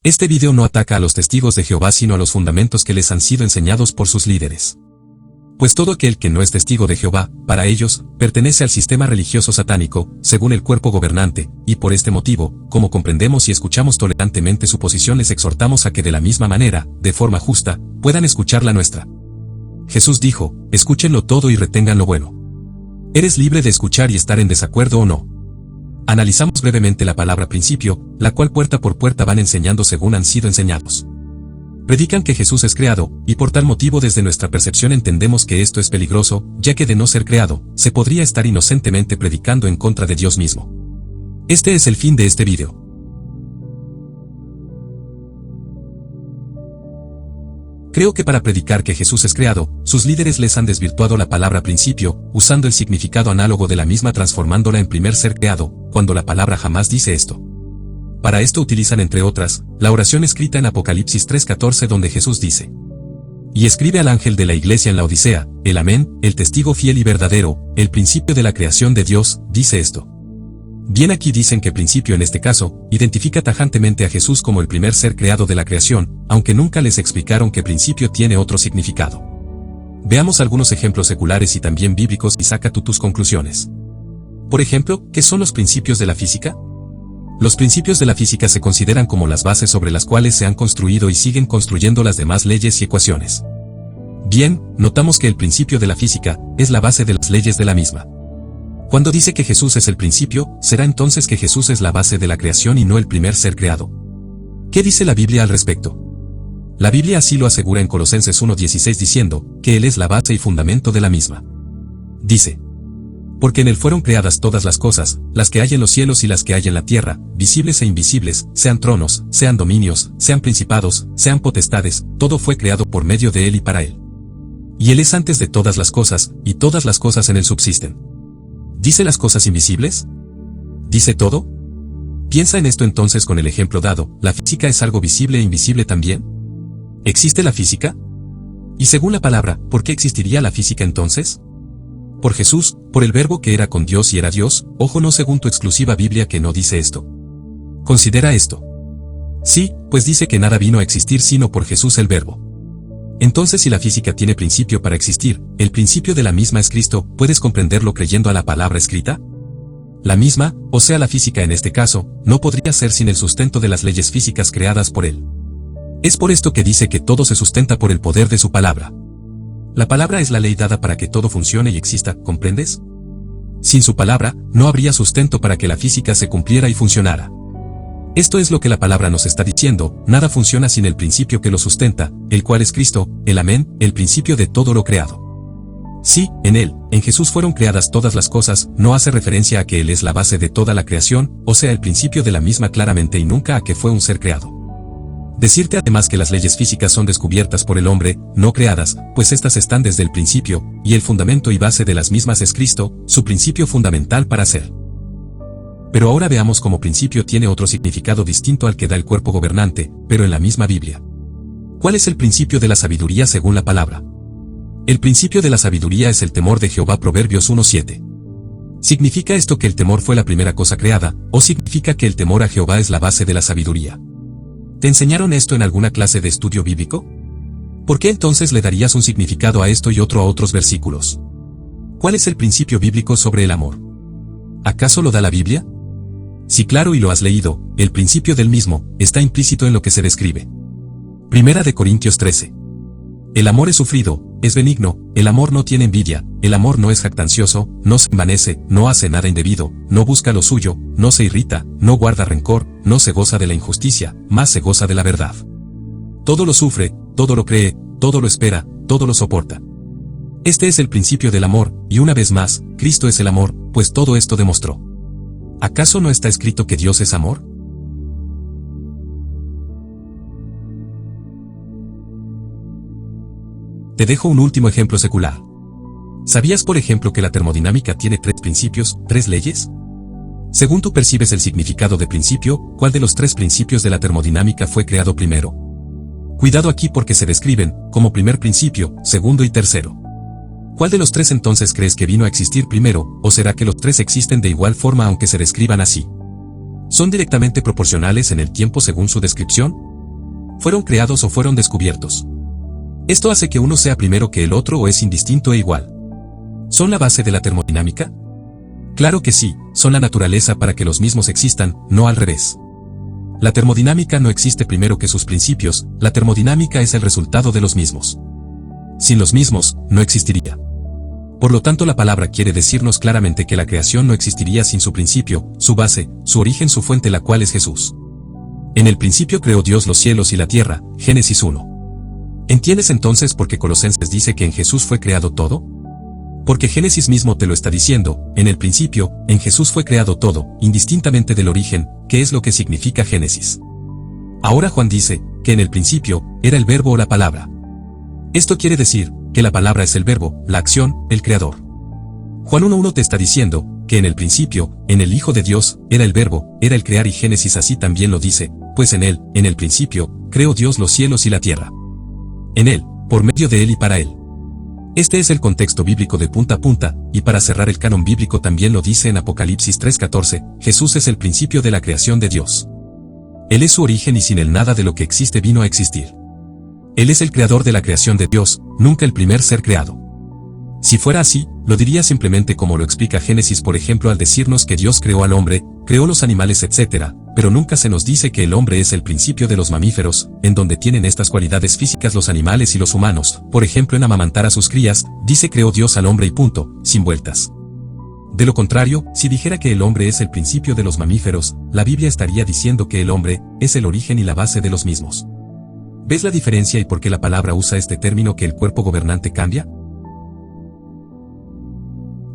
Este video no ataca a los testigos de Jehová sino a los fundamentos que les han sido enseñados por sus líderes. Pues todo aquel que no es testigo de Jehová, para ellos, pertenece al sistema religioso satánico, según el cuerpo gobernante, y por este motivo, como comprendemos y escuchamos tolerantemente su posición, les exhortamos a que de la misma manera, de forma justa, puedan escuchar la nuestra. Jesús dijo, escúchenlo todo y retengan lo bueno. Eres libre de escuchar y estar en desacuerdo o no. Analizamos brevemente la palabra principio, la cual puerta por puerta van enseñando según han sido enseñados. Predican que Jesús es creado, y por tal motivo desde nuestra percepción entendemos que esto es peligroso, ya que de no ser creado, se podría estar inocentemente predicando en contra de Dios mismo. Este es el fin de este video. Creo que para predicar que Jesús es creado, sus líderes les han desvirtuado la palabra principio, usando el significado análogo de la misma transformándola en primer ser creado, cuando la palabra jamás dice esto. Para esto utilizan entre otras, la oración escrita en Apocalipsis 3:14 donde Jesús dice: y escribe al ángel de la iglesia en la Odisea, el Amén, el testigo fiel y verdadero, el principio de la creación de Dios, dice esto. Bien, aquí dicen que principio en este caso, identifica tajantemente a Jesús como el primer ser creado de la creación, aunque nunca les explicaron que principio tiene otro significado. Veamos algunos ejemplos seculares y también bíblicos y saca tú tus conclusiones. Por ejemplo, ¿qué son los principios de la física? Los principios de la física se consideran como las bases sobre las cuales se han construido y siguen construyendo las demás leyes y ecuaciones. Bien, notamos que el principio de la física es la base de las leyes de la misma. Cuando dice que Jesús es el principio, ¿será entonces que Jesús es la base de la creación y no el primer ser creado? ¿Qué dice la Biblia al respecto? La Biblia así lo asegura en Colosenses 1:16 diciendo que Él es la base y fundamento de la misma. Dice: porque en Él fueron creadas todas las cosas, las que hay en los cielos y las que hay en la tierra, visibles e invisibles, sean tronos, sean dominios, sean principados, sean potestades, todo fue creado por medio de Él y para Él. Y Él es antes de todas las cosas, y todas las cosas en Él subsisten. ¿Dice las cosas invisibles? ¿Dice todo? Piensa en esto entonces con el ejemplo dado, ¿la física es algo visible e invisible también? ¿Existe la física? Y según la palabra, ¿por qué existiría la física entonces? Por Jesús, por el verbo que era con Dios y era Dios, ojo no según tu exclusiva Biblia que no dice esto. Considera esto. Sí, pues dice que nada vino a existir sino por Jesús el verbo. Entonces si la física tiene principio para existir, el principio de la misma es Cristo, ¿puedes comprenderlo creyendo a la palabra escrita? La misma, o sea la física en este caso, no podría ser sin el sustento de las leyes físicas creadas por Él. Es por esto que dice que todo se sustenta por el poder de su palabra. La palabra es la ley dada para que todo funcione y exista, ¿comprendes? Sin su palabra, no habría sustento para que la física se cumpliera y funcionara. Esto es lo que la palabra nos está diciendo, nada funciona sin el principio que lo sustenta, el cual es Cristo, el Amén, el principio de todo lo creado. Sí, en Él, en Jesús fueron creadas todas las cosas, no hace referencia a que Él es la base de toda la creación, o sea el principio de la misma claramente y nunca a que fue un ser creado. Decirte además que las leyes físicas son descubiertas por el hombre, no creadas, pues estas están desde el principio, y el fundamento y base de las mismas es Cristo, su principio fundamental para ser. Pero ahora veamos cómo principio tiene otro significado distinto al que da el cuerpo gobernante, pero en la misma Biblia. ¿Cuál es el principio de la sabiduría según la palabra? El principio de la sabiduría es el temor de Jehová, Proverbios 1:7. ¿Significa esto que el temor fue la primera cosa creada, o significa que el temor a Jehová es la base de la sabiduría? ¿Te enseñaron esto en alguna clase de estudio bíblico? ¿Por qué entonces le darías un significado a esto y otro a otros versículos? ¿Cuál es el principio bíblico sobre el amor? ¿Acaso lo da la Biblia? Sí, claro, y lo has leído, el principio del mismo está implícito en lo que se describe. Primera de Corintios 13. El amor es sufrido, es benigno, el amor no tiene envidia, el amor no es jactancioso, no se envanece, no hace nada indebido, no busca lo suyo, no se irrita, no guarda rencor, no se goza de la injusticia, más se goza de la verdad. Todo lo sufre, todo lo cree, todo lo espera, todo lo soporta. Este es el principio del amor, y una vez más, Cristo es el amor, pues todo esto demostró. ¿Acaso no está escrito que Dios es amor? Te dejo un último ejemplo secular. ¿Sabías por ejemplo que la termodinámica tiene 3 principios, 3 leyes? Según tú percibes el significado de principio, ¿cuál de los 3 principios de la termodinámica fue creado primero? Cuidado aquí porque se describen como primer principio, segundo y tercero. ¿Cuál de los 3 entonces crees que vino a existir primero, o será que los 3 existen de igual forma aunque se describan así? ¿Son directamente proporcionales en el tiempo según su descripción? fueron creados o fueron descubiertos. ¿Esto hace que uno sea primero que el otro o es indistinto e igual? ¿Son la base de la termodinámica? Claro que sí, son la naturaleza para que los mismos existan, no al revés. La termodinámica no existe primero que sus principios, la termodinámica es el resultado de los mismos. Sin los mismos, no existiría. Por lo tanto, la palabra quiere decirnos claramente que la creación no existiría sin su principio, su base, su origen, su fuente, la cual es Jesús. En el principio creó Dios los cielos y la tierra, Génesis 1. ¿Entiendes entonces por qué Colosenses dice que en Jesús fue creado todo? Porque Génesis mismo te lo está diciendo, en el principio, en Jesús fue creado todo, indistintamente del origen, que es lo que significa Génesis. Ahora Juan dice, que en el principio, era el verbo o la palabra. Esto quiere decir, que la palabra es el verbo, la acción, el creador. Juan 1:1 te está diciendo, que en el principio, en el Hijo de Dios, era el verbo, era el crear y Génesis así también lo dice, pues en él, en el principio, creó Dios los cielos y la tierra. En él, por medio de él y para él. Este es el contexto bíblico de punta a punta, y para cerrar el canon bíblico también lo dice en Apocalipsis 3:14, Jesús es el principio de la creación de Dios. Él es su origen y sin él nada de lo que existe vino a existir. Él es el creador de la creación de Dios, nunca el primer ser creado. Si fuera así, lo diría simplemente como lo explica Génesis, por ejemplo, al decirnos que Dios creó al hombre, creó los animales, etc., pero nunca se nos dice que el hombre es el principio de los mamíferos, en donde tienen estas cualidades físicas los animales y los humanos. Por ejemplo, en amamantar a sus crías, dice creó Dios al hombre y punto, sin vueltas. De lo contrario, si dijera que el hombre es el principio de los mamíferos, la Biblia estaría diciendo que el hombre es el origen y la base de los mismos. ¿Ves la diferencia y por qué la palabra usa este término que el cuerpo gobernante cambia?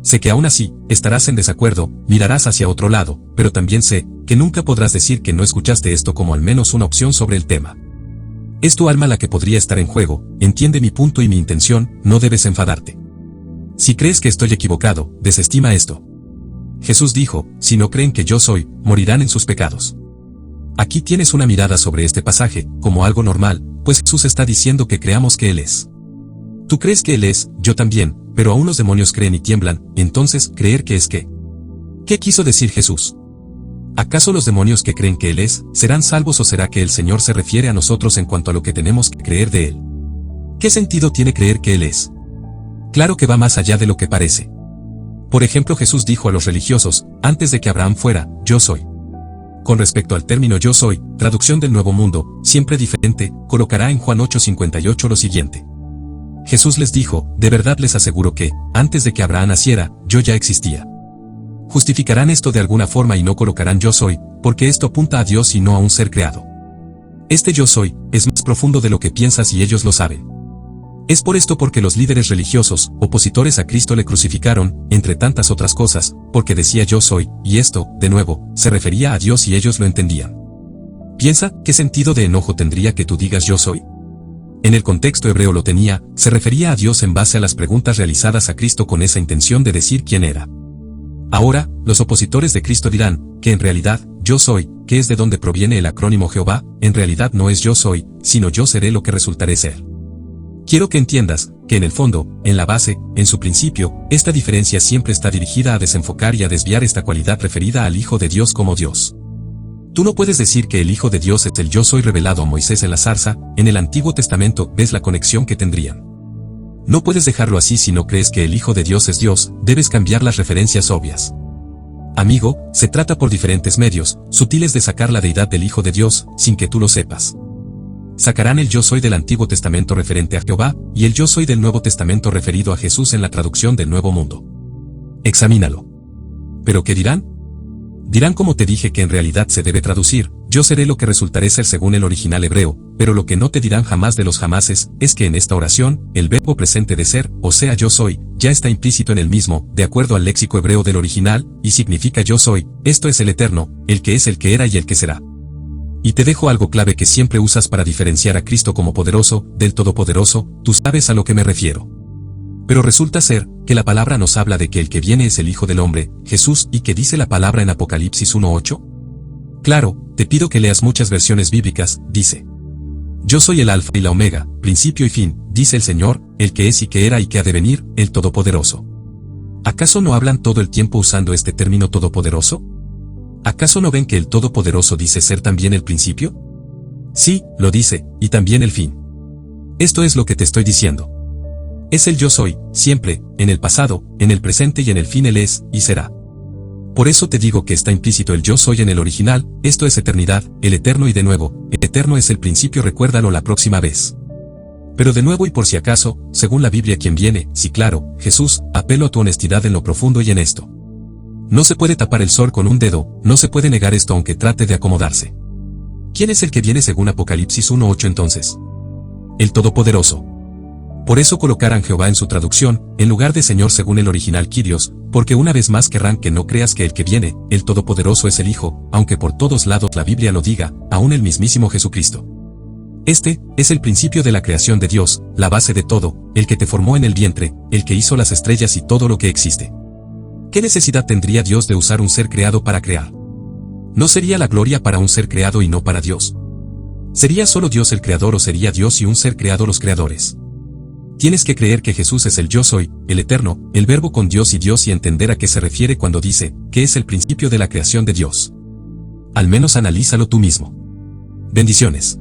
Sé que aún así, estarás en desacuerdo, mirarás hacia otro lado, pero también sé que nunca podrás decir que no escuchaste esto como al menos una opción sobre el tema. Es tu alma la que podría estar en juego, entiende mi punto y mi intención, no debes enfadarte. Si crees que estoy equivocado, desestima esto. Jesús dijo, si no creen que yo soy, morirán en sus pecados. Aquí tienes una mirada sobre este pasaje, como algo normal, pues Jesús está diciendo que creamos que Él es. Tú crees que Él es, yo también, pero aún los demonios creen y tiemblan, entonces, ¿creer que es qué? ¿Qué quiso decir Jesús? ¿Acaso los demonios que creen que Él es, serán salvos o será que el Señor se refiere a nosotros en cuanto a lo que tenemos que creer de Él? ¿Qué sentido tiene creer que Él es? Claro que va más allá de lo que parece. Por ejemplo, Jesús dijo a los religiosos, antes de que Abraham fuera, yo soy. Con respecto al término yo soy, traducción del Nuevo Mundo, siempre diferente, colocará en Juan 8:58 lo siguiente. Jesús les dijo, de verdad les aseguro que, antes de que Abraham naciera, yo ya existía. Justificarán esto de alguna forma y no colocarán yo soy, porque esto apunta a Dios y no a un ser creado. Este yo soy, es más profundo de lo que piensas y ellos lo saben. Es por esto porque los líderes religiosos, opositores a Cristo le crucificaron, entre tantas otras cosas, porque decía yo soy, y esto, de nuevo, se refería a Dios y ellos lo entendían. Piensa, ¿qué sentido de enojo tendría que tú digas yo soy? En el contexto hebreo lo tenía, se refería a Dios en base a las preguntas realizadas a Cristo con esa intención de decir quién era. Ahora, los opositores de Cristo dirán, que en realidad, yo soy, que es de donde proviene el acrónimo Jehová, en realidad no es yo soy, sino yo seré lo que resultaré ser. Quiero que entiendas, que en el fondo, en la base, en su principio, esta diferencia siempre está dirigida a desenfocar y a desviar esta cualidad referida al Hijo de Dios como Dios. Tú no puedes decir que el Hijo de Dios es el yo soy revelado a Moisés en la zarza, en el Antiguo Testamento ves la conexión que tendrían. No puedes dejarlo así si no crees que el Hijo de Dios es Dios, debes cambiar las referencias obvias. Amigo, se trata por diferentes medios, sutiles de sacar la deidad del Hijo de Dios, sin que tú lo sepas. Sacarán el yo soy del Antiguo Testamento referente a Jehová, y el yo soy del Nuevo Testamento referido a Jesús en la traducción del Nuevo Mundo. Examínalo. ¿Pero qué dirán? Dirán como te dije que en realidad se debe traducir, yo seré lo que resultaré ser según el original hebreo, pero lo que no te dirán jamás de los jamases, es que en esta oración, el verbo presente de ser, o sea yo soy, ya está implícito en el mismo, de acuerdo al léxico hebreo del original, y significa yo soy, esto es el eterno, el que es el que era y el que será. Y te dejo algo clave que siempre usas para diferenciar a Cristo como poderoso, del todopoderoso, tú sabes a lo que me refiero. Pero resulta ser, que la palabra nos habla de que el que viene es el Hijo del Hombre, Jesús, y que dice la palabra en Apocalipsis 1:8. Claro, te pido que leas muchas versiones bíblicas, dice. Yo soy el Alfa y la Omega, principio y fin, dice el Señor, el que es y que era y que ha de venir, el Todopoderoso. ¿Acaso no hablan todo el tiempo usando este término todopoderoso? ¿Acaso no ven que el Todopoderoso dice ser también el principio? Sí, lo dice, y también el fin. Esto es lo que te estoy diciendo. Es el yo soy, siempre, en el pasado, en el presente y en el fin Él es, y será. Por eso te digo que está implícito el yo soy en el original, esto es eternidad, el eterno y de nuevo, el eterno es el principio, recuérdalo la próxima vez. Pero de nuevo y por si acaso, según la Biblia quien viene, sí claro, Jesús, apelo a tu honestidad en lo profundo y en esto. No se puede tapar el sol con un dedo, no se puede negar esto aunque trate de acomodarse. ¿Quién es el que viene según Apocalipsis 1:8 entonces? El Todopoderoso. Por eso colocarán Jehová en su traducción, en lugar de Señor según el original Kyrios, porque una vez más querrán que no creas que el que viene, el Todopoderoso es el Hijo, aunque por todos lados la Biblia lo diga, aún el mismísimo Jesucristo. Este, es el principio de la creación de Dios, la base de todo, el que te formó en el vientre, el que hizo las estrellas y todo lo que existe. ¿Qué necesidad tendría Dios de usar un ser creado para crear? ¿No sería la gloria para un ser creado y no para Dios? ¿Sería solo Dios el creador o sería Dios y un ser creado los creadores? Tienes que creer que Jesús es el yo soy, el eterno, el verbo con Dios y entender a qué se refiere cuando dice, que es el principio de la creación de Dios. Al menos analízalo tú mismo. Bendiciones.